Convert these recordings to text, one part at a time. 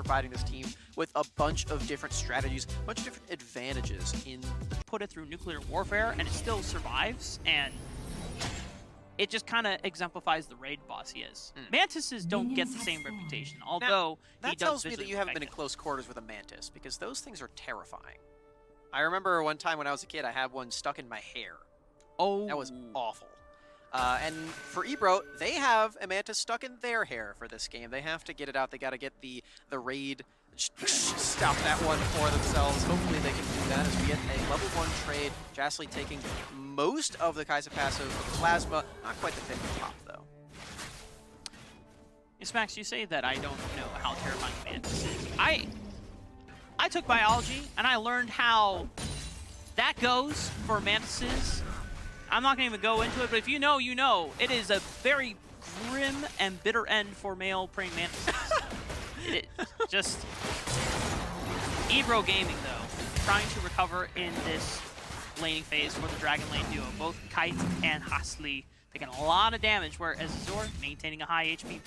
providing this team with a bunch of different strategies, a bunch of different advantages in. Put it through nuclear warfare and it still survives, and it just kind of exemplifies the raid boss he is. Mantises don't get the same reputation, although now, he does that tells me visually that you haven't been in effective. close quarters with a Mantis, because those things are terrifying. I remember one time when I was a kid, I had one stuck in my hair. Oh. That was awful. And for eBRO, they have a Mantis stuck in their hair for this game. They have to get it out. They got to get the raid, stop that one for themselves. Hopefully they can do that as we get a level 1 trade. Jastly taking most of the Kai'Sa passive. Plasma, not quite the pick and pop though. Yes, Max, you say that I don't know how terrifying Mantis is. I took biology and I learned how that goes for Mantises. I'm not going to even go into it, but if you know, you know. It is a very grim and bitter end for male praying mantises. Just eBRO Gaming, though, trying to recover in this laning phase for the Dragon Lane duo. Both Kite and Hastli taking a lot of damage, whereas Azure maintaining a high HP.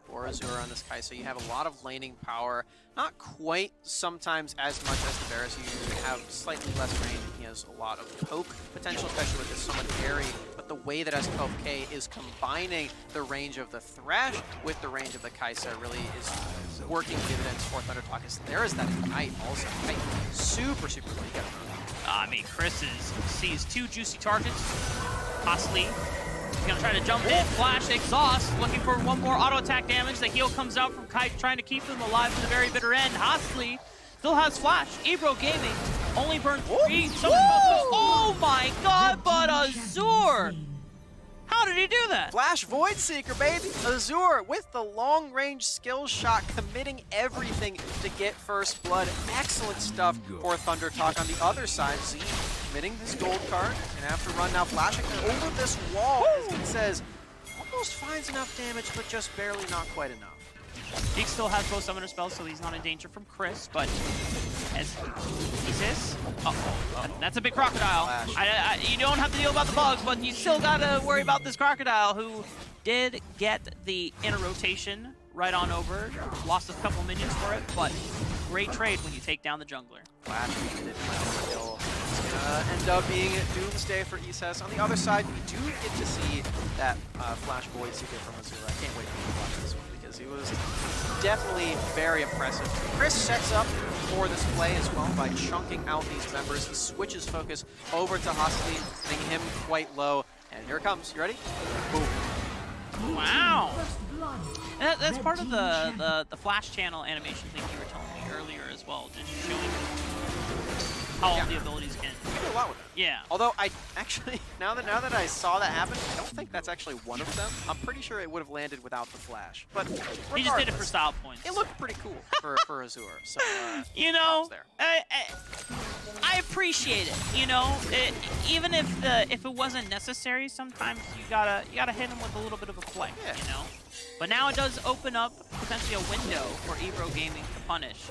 For Azure on this Kai'Sa, you have a lot of laning power. Not quite sometimes as much as the Varus. You have slightly less range. He has a lot of poke potential, especially with this somewhat airy. But the way that S12K is combining the range of the Thresh with the range of the Kai'Sa really is working dividends for ThunderTalk. There is that Ignite also. Kite, super, super good. You gotta I mean, Chris sees 2 juicy targets. Hastli. He's gonna try to jump in, flash, exhaust, looking for one more auto attack damage. The heal comes out from Kite, trying to keep him alive to the very bitter end. Hastli still has flash. eBRO Gaming only burned 3. Oh my god, but Azure! How did he do that? Flash Void Seeker, baby! Azure with the long-range skill shot, committing everything to get first blood. Excellent stuff for ThunderTalk. On the other side, Z committing this gold card, and have to run now, flashing over this wall, as he says, almost finds enough damage, but just barely, not quite enough. Deke still has both summoner spells, so he's not in danger from Chris, but as he says, that's a big crocodile. You don't have to deal about the bugs, but you still gotta worry about this crocodile, who did get the inner rotation right on over. Lost a couple minions for it, but great trade when you take down the jungler. Flash did kill. It's gonna end up being doomsday for ESS. On the other side, we do get to see that Flash Void Seeker from Azure. I can't wait for you to watch this one, because he was definitely very impressive. Chris sets up for this play as well by chunking out these members. He switches focus over to Hastli, hitting him quite low. And here it comes. You ready? Boom. Wow. That's part of the flash channel animation thing you were telling me earlier as well, just showing how all the abilities can. You can do a lot with it. Yeah. Although I actually, now that I saw that happen, I don't think that's actually one of them. I'm pretty sure it would have landed without the flash. But he just did it for style points. It looked pretty cool for Azure. So you know, I appreciate it. You know, even if it wasn't necessary, sometimes you gotta hit him with a little bit of a play. Yeah. You know. But now it does open up potentially a window for eBRO Gaming to punish.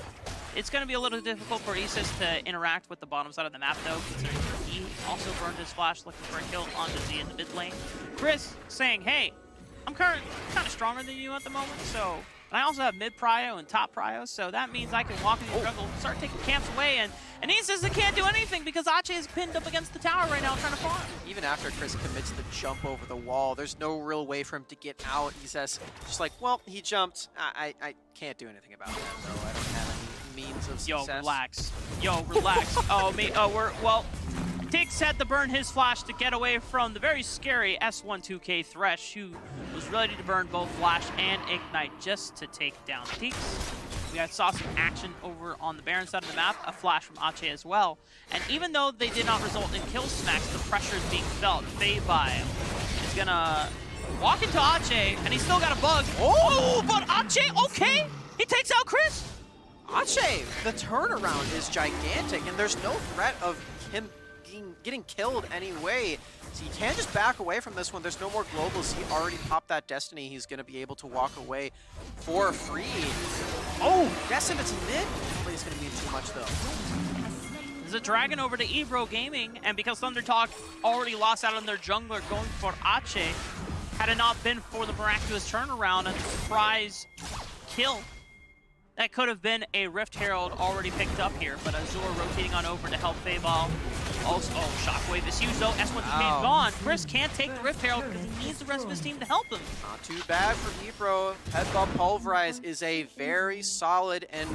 It's going to be a little difficult for Isis to interact with the bottom side of the map, though, considering he also burned his flash looking for a kill onto Z in the mid lane. Chris saying, hey, I'm kind of stronger than you at the moment, so... And I also have mid prio and top prio, so that means I can walk in the jungle, start taking camps away, and Isis can't do anything because Ache is pinned up against the tower right now trying to farm. Even after Chris commits the jump over the wall, there's no real way for him to get out. He says, just like, well, he jumped. I can't do anything about that, though. I don't have any means of success. Yo, relax. Yo, relax. Tix had to burn his flash to get away from the very scary S12K Thresh, who was ready to burn both flash and ignite just to take down Tix. We saw some action over on the Baron side of the map, a flash from Ache as well. And even though they did not result in kill smacks, the pressure is being felt. Feibai is gonna walk into Ache, and he's still got a bug. Oh, but Ache, okay! He takes out Chris! Ache, the turnaround is gigantic, and there's no threat of him getting killed anyway. So you can't just back away from this one. There's no more globals. He already popped that Destiny. He's going to be able to walk away for free. Oh, guess if it's mid, probably it's going to be too much, though. There's a Dragon over to eBRO Gaming, and because ThunderTalk already lost out on their jungler going for Ache, had it not been for the miraculous turnaround and the surprise kill that could have been a Rift Herald already picked up here, but Azure rotating on over to help Fayball. Also, oh, Shockwave is huge though. S1 is gone. Chris can't take the Rift Herald because he needs the rest of his team to help him. Not too bad for eBRO. Headbutt Pulverize is a very solid and,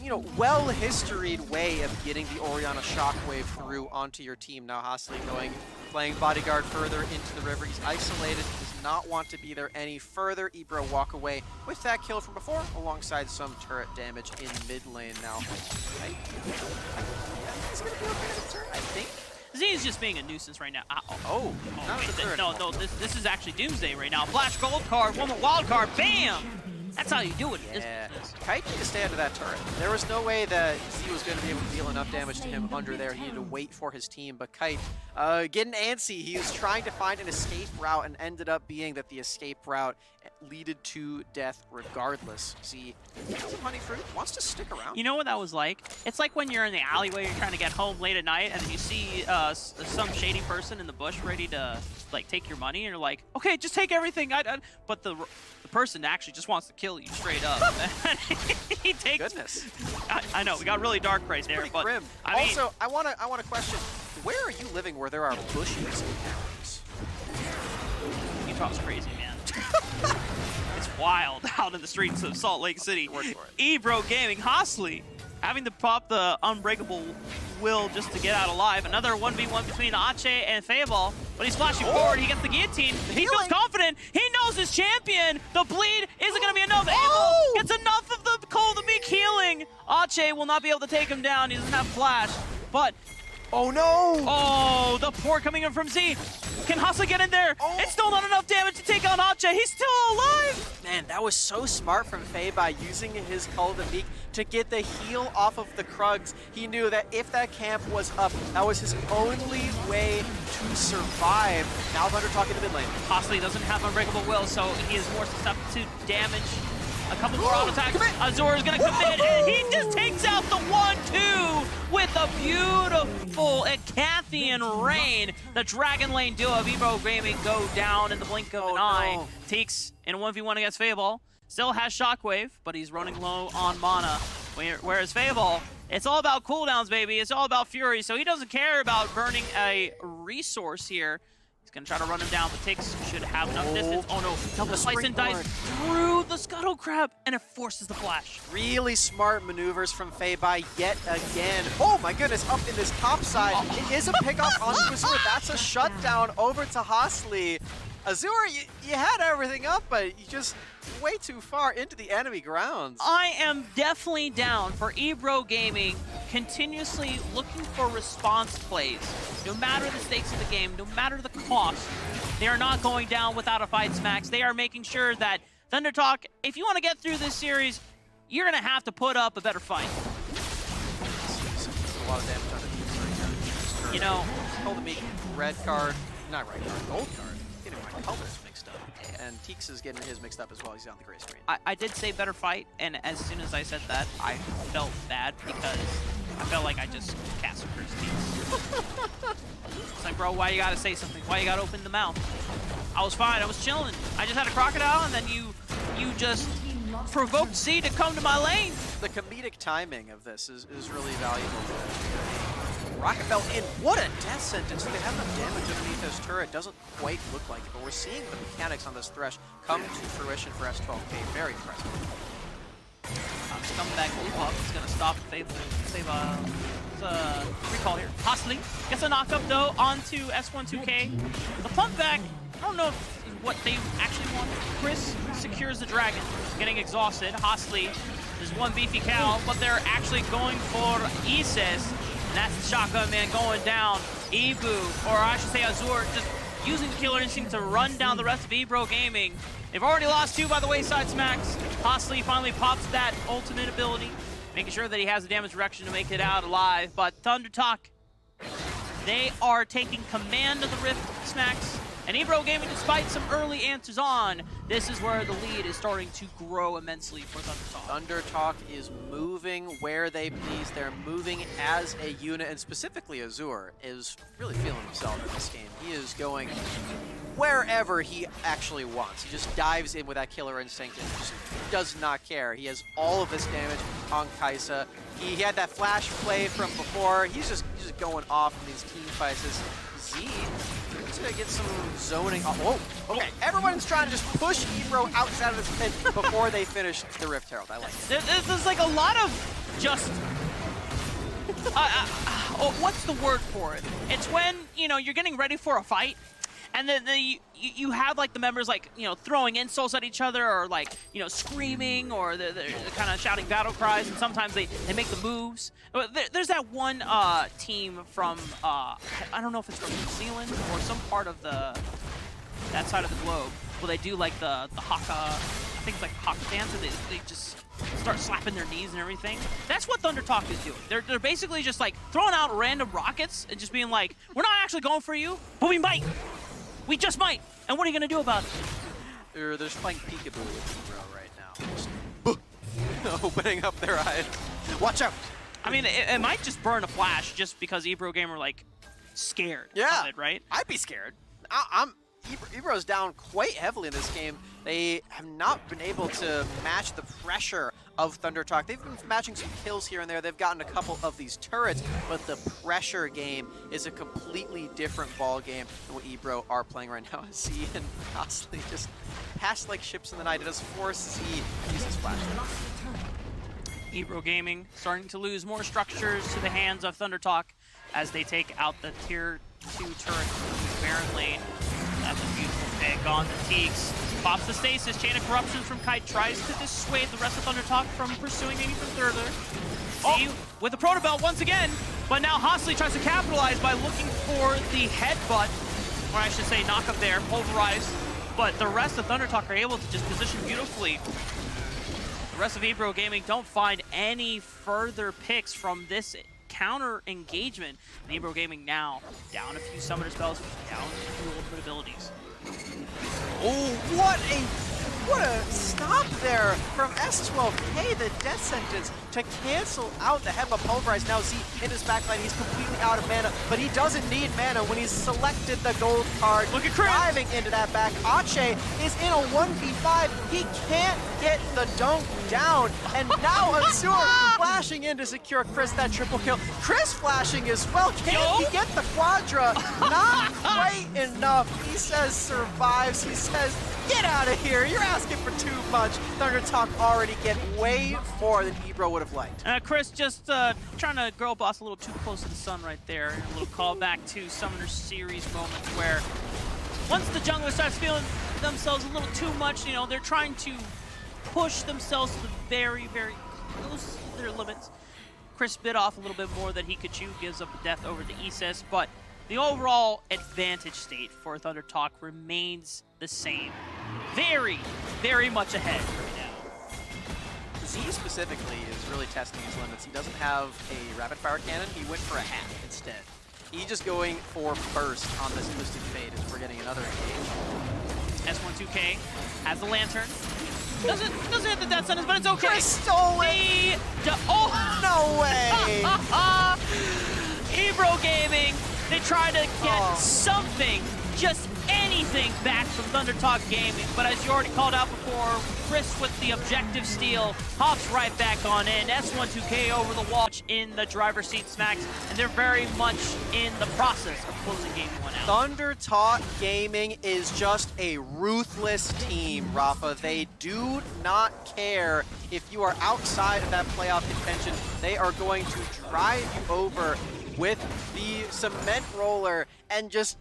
you know, well-historied way of getting the Orianna Shockwave through onto your team. Now Hostley playing bodyguard further into the river. He's isolated. He does not want to be there any further. eBRO walk away with that kill from before, alongside some turret damage in mid lane now. Right? He's gonna be okay with the turret, I think. Z's just being a nuisance right now. Oh, no, this is actually Doomsday right now. Flash gold card, one more wild card, bam! That's how you do it. Yeah. Kite needed to stay under that turret. There was no way that Z was going to be able to deal enough damage to him under there. He needed to wait for his team, but Kite getting antsy. He was trying to find an escape route and ended up being that the escape route leaded to death regardless. Z, some honey fruit, wants to stick around. You know what that was like? It's like when you're in the alleyway, you're trying to get home late at night, and then you see some shady person in the bush ready to like take your money, and you're like, okay, just take everything. But the person actually just wants to kill you straight up. He takes. Goodness. I know we got really dark right there, but grim. I mean, also, I want to question, where are you living where there are bushes and mountains? Utah's crazy, man. It's wild out in the streets of Salt Lake City. eBRO Gaming, Hostley having to pop the unbreakable will just to get out alive. Another 1v1 between Ache and Fayball, but he's flashing forward. He gets the guillotine. He feels confident. He knows his champion. The bleed isn't going to be enough. Abel gets enough of the Cold the Meek healing. Ache will not be able to take him down. He doesn't have flash, but oh no! Oh, the pour coming in from Z. Can Hostley get in there? It's still not enough damage to take on Ache. He's still alive! Man, that was so smart from Faye by using his Call of the Meek to get the heal off of the Krugs. He knew that if that camp was up, that was his only way to survive. Now Thunder talking to mid lane. Hostley doesn't have Unbreakable Will, so he is more susceptible to damage. A couple more auto attacks. Azure is going to commit, and he just takes out the 1-2 with a beautiful Ecathian Rain. The Dragon Lane duo of eBRO Gaming go down in the blink of an eye. Teeks in a 1v1 against Fayball. Still has Shockwave, but he's running low on mana. Whereas Fayball, it's all about cooldowns, baby. It's all about Fury, so he doesn't care about burning a resource here. He's going to try to run him down, but Tix should have enough distance. Oh no, double slice and dice through the Scuttle Crab, and it forces the flash. Really smart maneuvers from Faye yet again. Oh my goodness, up in this top side. It is a pickoff onto Azure. That's a shutdown over to Hostley. Azure, you had everything up, but you just way too far into the enemy grounds. I am definitely down for eBRO Gaming continuously looking for response plays. No matter the stakes of the game, no matter the cost, they are not going down without a fight, Smacks. They are making sure that Thunder Talk, if you want to get through this series, you're going to have to put up a better fight. A lot of damage on the team. You know, Call the Meek, red card, not red card, gold card. Getting my colors mixed up. And Teeks is getting his mixed up as well. He's on the gray screen. I did say better fight, and as soon as I said that, I felt bad because I felt like I just cast a curse Teeks. It's like, bro, why you gotta say something? Why you gotta open the mouth? I was fine. I was chilling. I just had a crocodile, and then you just provoked Z to come to my lane. The comedic timing of this is really valuable. Rocket Bell in. What a death sentence. They have enough damage underneath this turret. Doesn't quite look like it, but we're seeing the mechanics on this Thresh come to fruition for S12K. Very impressive. Scumbag loop up is going to stop and save a recall here. Hostley gets a knockup though onto S12K. The pump back, I don't know if is what they actually want. Chris secures the dragon, getting exhausted. Hostley is one beefy cow, but they're actually going for Isis. And that's the shotgun man going down. Ebu, or I should say Azure, just using the killer instinct to run down the rest of eBRO Gaming. They've already lost 2 by the wayside Smacks. Hostley finally pops that ultimate ability, making sure that he has the damage reduction to make it out alive. But Thunder Talk, they are taking command of the Rift Smacks, And eBRO Gaming, despite some early answers on, this is where the lead is starting to grow immensely for ThunderTalk is moving where they please. They're moving as a unit, and specifically Azure is really feeling himself in this game. He is going wherever he actually wants. He just dives in with that killer instinct and just does not care. He has all of this damage on Kai'Sa. He had that flash play from before. He's just going off in these team fights. This Z, he's gonna get some zoning. Oh, whoa, okay. Everyone's trying to just push eBRO outside of this pit before they finish the Rift Herald. I like it. There's like a lot of just what's the word for it? It's when, you know, you're getting ready for a fight, and then you have like the members like, you know, throwing insults at each other, or like, you know, screaming, or they're kind of shouting battle cries, and sometimes they make the moves. There's that one team from I don't know if it's from New Zealand or some part of that side of the globe, where they do like the haka, I think it's like haka dance, and they just start slapping their knees and everything. That's what ThunderTalk is doing. They're basically just like throwing out random rockets and just being like, we're not actually going for you, but we might. We just might. And what are you going to do about it? They're just playing peekaboo with eBRO right now. Just opening up their eyes. Watch out. I mean, it might just burn a flash just because eBRO Gamer, like, scared of it, right? I'd be scared. eBRO's down quite heavily in this game. They have not been able to match the pressure of ThunderTalk. They've been matching some kills here and there. They've gotten a couple of these turrets, but the pressure game is a completely different ball game than what eBRO are playing right now. Z and Costly just pass like ships in the night. It does force Z to use his flash. eBRO Gaming starting to lose more structures to the hands of ThunderTalk as they take out the tier 2 turret Baron lane. That's a beautiful pick on the Teeks. Pops the stasis. Chain of Corruptions from Kite tries to dissuade the rest of ThunderTalk from pursuing maybe further. Z with the Proto Belt once again, but now Hostley tries to capitalize by looking for the headbutt, or I should say knock up there, pulverize. But the rest of ThunderTalk are able to just position beautifully. The rest of eBRO Gaming don't find any further picks from this counter engagement. And eBRO Gaming now down a few summoner spells, down a few ultimate abilities. Oh, what a stop there from S12K, the death sentence to cancel out the headbutt pulverize. Now Z in his backline, he's completely out of mana, but he doesn't need mana when he's selected the gold card. Look at Chris diving into that back. Ache is in a 1v5. He can't get the dunk down, and now Azure flashing in to secure Chris that triple kill. Chris flashing as well. Can he get the quadra? Not quite enough. He says survives. He says, get out of here. You're asking for too much. ThunderTalk already get way more than eBRO would have liked. Chris just trying to girl boss a little too close to the sun right there. A little callback to Summoner Series moments where once the jungler starts feeling themselves a little too much, you know, they're trying to push themselves to the very, very close to their limits. Chris bit off a little bit more than he could chew, gives up the death over to Isis, but the overall advantage state for ThunderTalk remains the same. Very, very much ahead right now. Z specifically is really testing his limits. He doesn't have a rapid fire cannon. He went for a hat instead. He's just going for burst on this Twisted Fate as we're getting another engage. S12K has the lantern. Doesn't hit the death sentence, but it's okay. Chris stole it! No way! eBRO Gaming, they try to get something, just anything back from ThunderTalk Gaming, but as you already called out before, Chris with the objective steal hops right back on in. S12K over the wall in the driver's seat smacks, and they're very much in the process of closing game 1 out. ThunderTalk Gaming is just a ruthless team, Rafa. They do not care if you are outside of that playoff contention. They are going to drive you over with the cement roller and just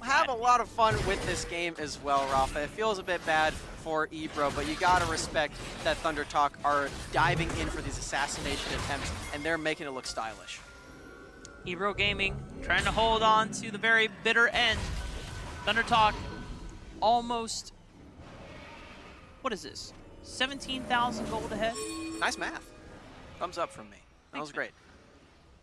have a lot of fun with this game as well, Rafa. It feels a bit bad for eBRO, but you gotta respect that ThunderTalk are diving in for these assassination attempts, and they're making it look stylish. eBRO Gaming trying to hold on to the very bitter end. ThunderTalk almost, what is this? 17,000 gold ahead? Nice math. Thumbs up from me. That was great.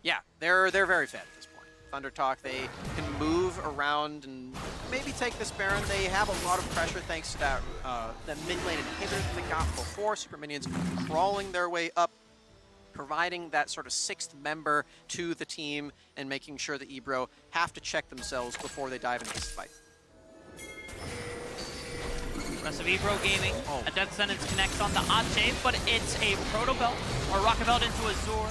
Yeah, they're very fed at this point. ThunderTalk, they can move around and maybe take this Baron. They have a lot of pressure thanks to that the mid lane inhibitor that they got before. Super Minions crawling their way up, providing that sort of sixth member to the team and making sure that eBRO have to check themselves before they dive into this fight. Rest of eBRO Gaming, a Death Sentence connects on the Ache, but it's a Proto Belt or Rocket Belt into Azure.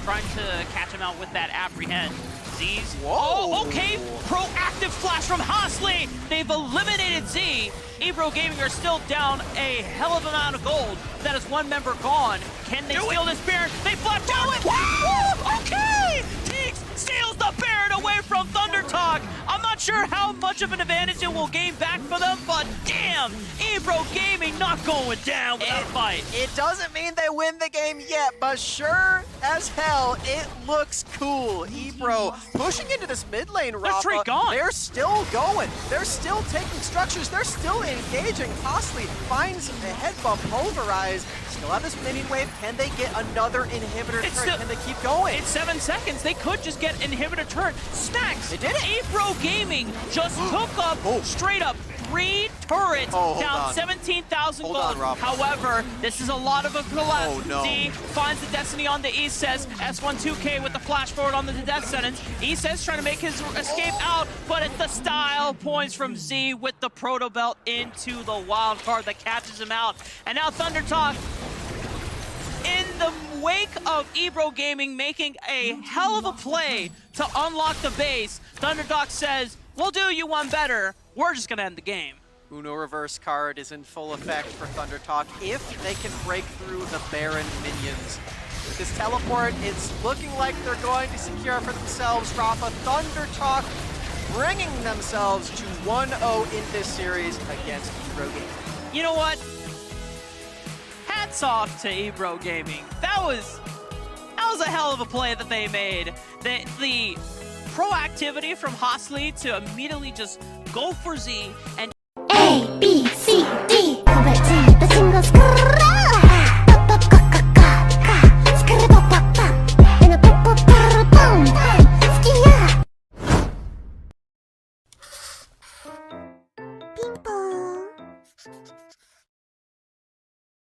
Trying to catch him out with that Apprehend. Z's. Whoa. Oh, okay. Proactive flash from Hosley. They've eliminated Z. eBRO Gaming are still down a hell of an amount of gold. That is one member gone. Can they steal this Baron? They flash down. Woo! Okay! Teeks steals the Baron away from ThunderTalk. I'm not sure how much of an advantage it will gain back for them, but damn, eBRO Gaming not going down with that fight. It doesn't mean they win the game yet, but sure as hell, it looks cool. eBRO pushing into this mid lane, Rafa. Tree gone. They're still going. They're still taking structures. They're still engaging. Hosley finds a head bump, pulverize. Still have this minion wave. Can they get another inhibitor turret? Can they keep going? It's 7 seconds. They could just get inhibitor turret. Smacks. They did it. eBRO Gaming just took up straight up 3 turrets, down 17,000 gold. However, this is a lot of a collapse. Z finds the Destiny on the East says S12K with the flash forward on the Death Sentence. East says trying to make his escape out, but it's the style points from Z with the Proto Belt into the wild card that catches him out. And now ThunderTalk, in the wake of eBRO Gaming making a hell of a play to unlock the base, ThunderTalk says, we'll do you one better. We're just going to end the game. Uno reverse card is in full effect for ThunderTalk if they can break through the Baron minions. With this teleport, it's looking like they're going to secure for themselves, Rafa. ThunderTalk bringing themselves to 1-0 in this series against eBRO Gaming. You know what? Hats off to eBRO Gaming. That was a hell of a play that they made. The proactivity from Hosley to immediately just go for Z and